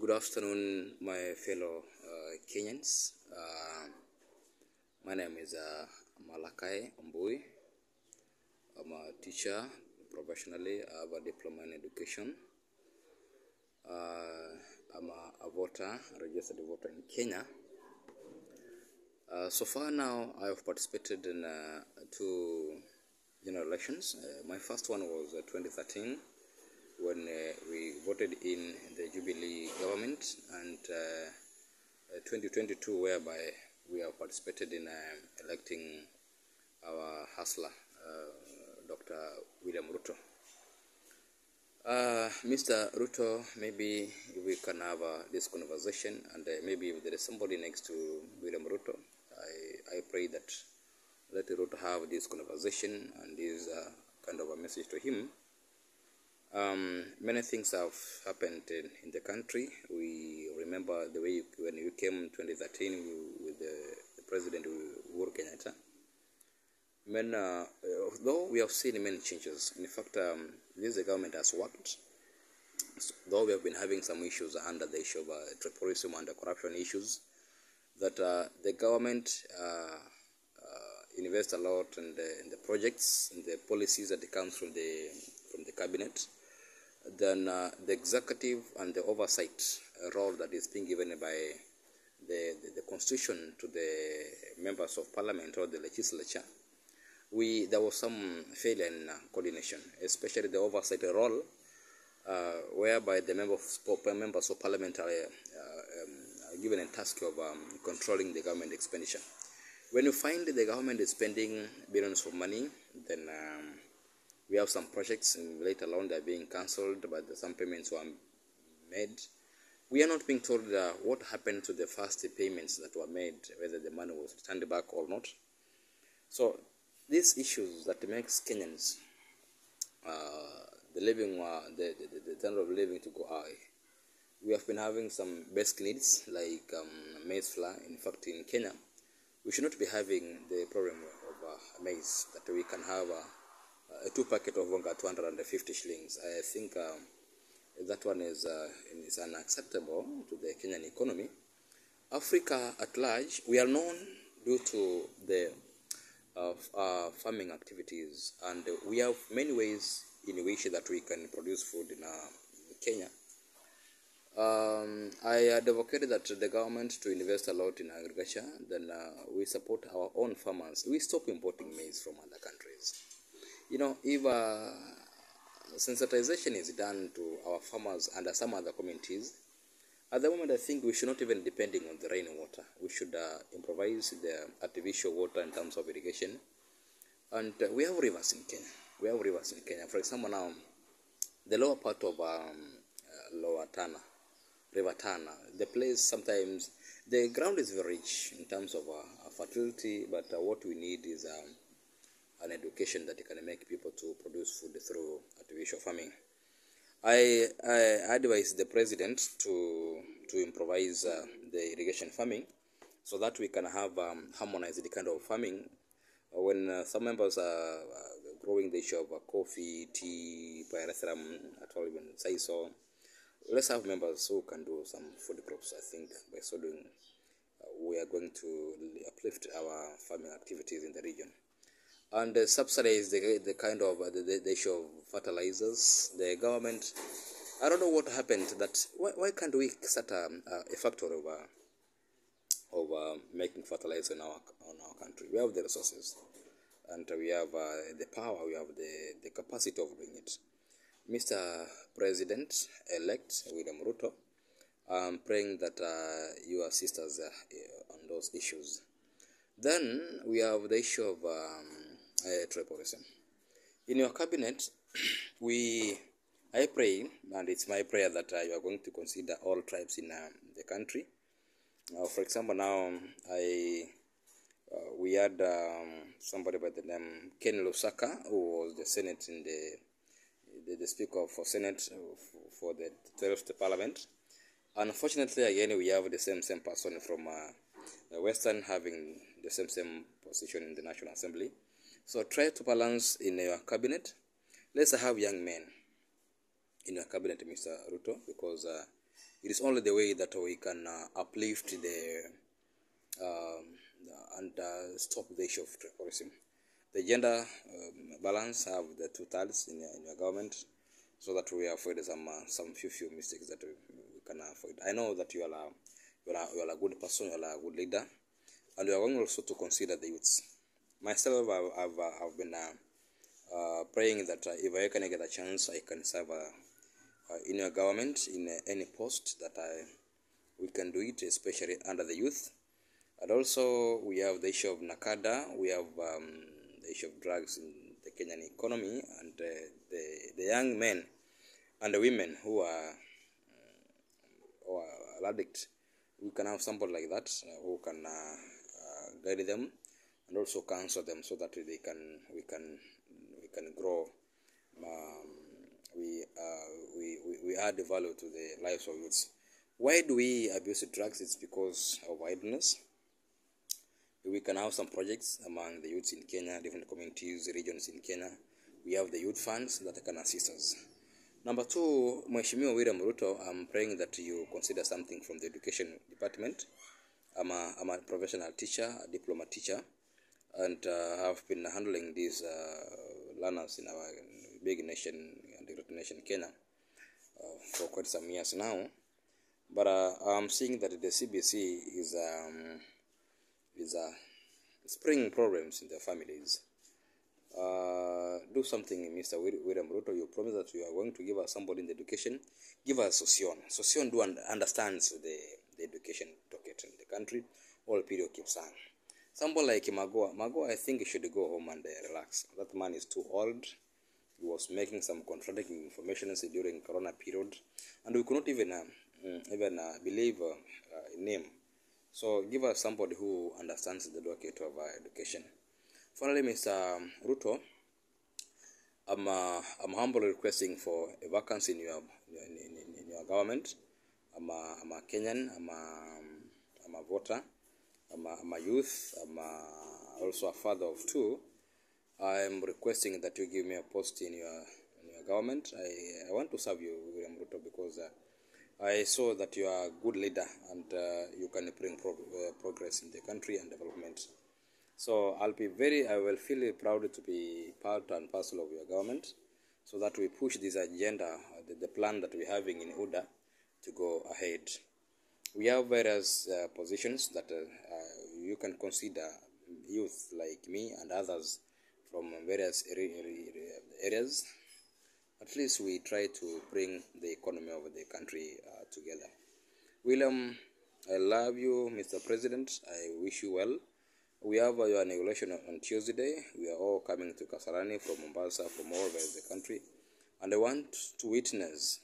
Good afternoon, my fellow Kenyans. My name is Malakai Ombui. I'm a teacher professionally. I have a diploma in education. I'm a voter, a registered voter in Kenya. So far now, I have participated in two general elections. My first one was 2013 when we voted in the Jubilee government, and 2022 whereby we have participated in electing our hustler, Dr. William Ruto. Mr. Ruto, maybe we can have this conversation, and maybe if there is somebody next to William Ruto, I pray that let Ruto have this conversation and this kind of a message to him. Many things have happened in the country. We remember the way when you came in 2013 with the President Uhuru Kenyatta. Though we have seen many changes, in fact, this government has worked. Though we have been having some issues under the issue of terrorism and corruption issues, that the government invests a lot in the projects and the policies that comes from the cabinet. Then the executive and the oversight role that is being given by the constitution to the members of parliament or the legislature, there was some failure in coordination, especially the oversight role, whereby the members of parliament are given a task of controlling the government expenditure. When you find the government is spending billions of money, then we have some projects, and later on they're being cancelled, but some payments were made. We are not being told what happened to the first payments that were made, whether the money was returned back or not. So these issues that makes Kenyans the standard of living to go high. We have been having some basic needs like maize flour. In fact, in Kenya, we should not be having the problem of maize, that we can have a 2 packet of Wonga 250 shillings. I think that one is unacceptable to the Kenyan economy. Africa at large, we are known due to the farming activities, and we have many ways in which that we can produce food in Kenya. I advocated that the government to invest a lot in agriculture. Then we support our own farmers. We stop importing maize from other countries. You know, if sensitization is done to our farmers and some other communities, at the moment I think we should not even depending on the rainwater. We should improvise the artificial water in terms of irrigation. And we have rivers in Kenya. For example, now the lower part of River Tana, the place sometimes the ground is very rich in terms of fertility, but what we need is an education that can make people to produce food through artificial farming. I advise the president to improvise the irrigation farming so that we can have harmonized kind of farming. When some members are growing the issue of coffee, tea, pyrethrum, at all even sisal, let's have members who can do some food crops. I think by so doing, we are going to uplift our farming activities in the region. And subsidize the kind of the issue of fertilizers. The government, I don't know what happened. That why can't we start a factory of making fertilizer in our country? We have the resources, and we have the power. We have the capacity of doing it. Mr. President-elect William Ruto, I'm praying that you assist us on those issues. Then we have the issue of tribalism. In your cabinet, I pray, and it's my prayer that you are going to consider all tribes in the country. For example, now we had somebody by the name Ken Lusaka, who was the Senate in the Speaker for Senate for the 12th Parliament. Unfortunately, again, we have the same person from Western having the same position in the National Assembly. So try to balance in your cabinet. Let's have young men in your cabinet, Mr. Ruto, because It is only the way that we can uplift the um, and stop the issue of terrorism. The gender balance have the two-thirds in your government, so that we avoid some few mistakes that we can avoid. I know that you are a good person, you are a good leader, and you are going also to consider the youths. Myself, I've been praying that if I can get a chance, I can serve in your government in any post that we can do it, especially under the youth. And also, we have the issue of Nakada, we have the issue of drugs in the Kenyan economy, and the young men and the women who are addicts. We can have somebody like that who can guide them and also counsel them so that we can grow. Um, we add value to the lives of youths. Why do we abuse drugs? It's because of idleness. We can have some projects among the youths in Kenya, different communities, regions in Kenya. We have the youth funds that can assist us. Number two, Mheshimiwa William Ruto, I'm praying that you consider something from the education department. I'm a professional teacher, a diploma teacher, and I've been handling these learners in our big nation, the great nation Kenya, for quite some years now. But I'm seeing that the CBC is spring problems in their families. Do something, Mr. William Ruto. You promise that you are going to give us somebody in the education. Give us Sosion. Sosion understands the education docket in the country. All period keeps on. Somebody like Magoa, I think he should go home and relax. That man is too old. He was making some contradicting information during Corona period, and we could not even believe in him. So give us somebody who understands the docket of education. Finally, Mr. Ruto, I'm humbly requesting for a vacancy in your government. I'm a Kenyan. I'm a voter. I'm a youth. Also a father of two. I'm requesting that you give me a post in your government. I want to serve you, William Ruto, because I saw that you are a good leader and you can bring progress in the country and development. So I will feel proud to be part and parcel of your government, so that we push this agenda, the plan that we're having in UDA, to go ahead. We have various positions that you can consider youth like me and others from various areas. At least we try to bring the economy of the country together. William, I love you, Mr. President. I wish you well. We have your inauguration on Tuesday. We are all coming to Kasarani from Mombasa, from all over the country. And I want to witness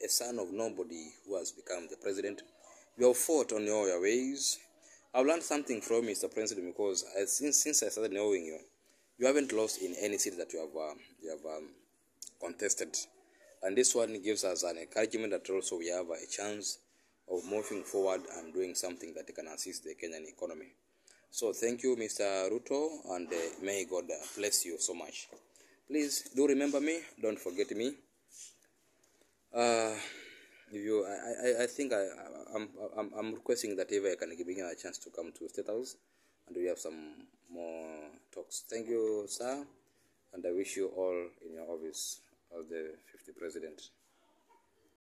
a son of nobody who has become the president. You have fought on all your ways. I've learned something from Mr. President, because since I started knowing you, you haven't lost in any seat that you have contested. And this one gives us an encouragement that also we have a chance of moving forward and doing something that can assist the Kenyan economy. So thank you, Mr. Ruto, and may God bless you so much. Please do remember me. Don't forget me. I think I'm requesting that if I can give you a chance to come to State House, and we have some more talks. Thank you, sir, and I wish you all in your office as the 50th president.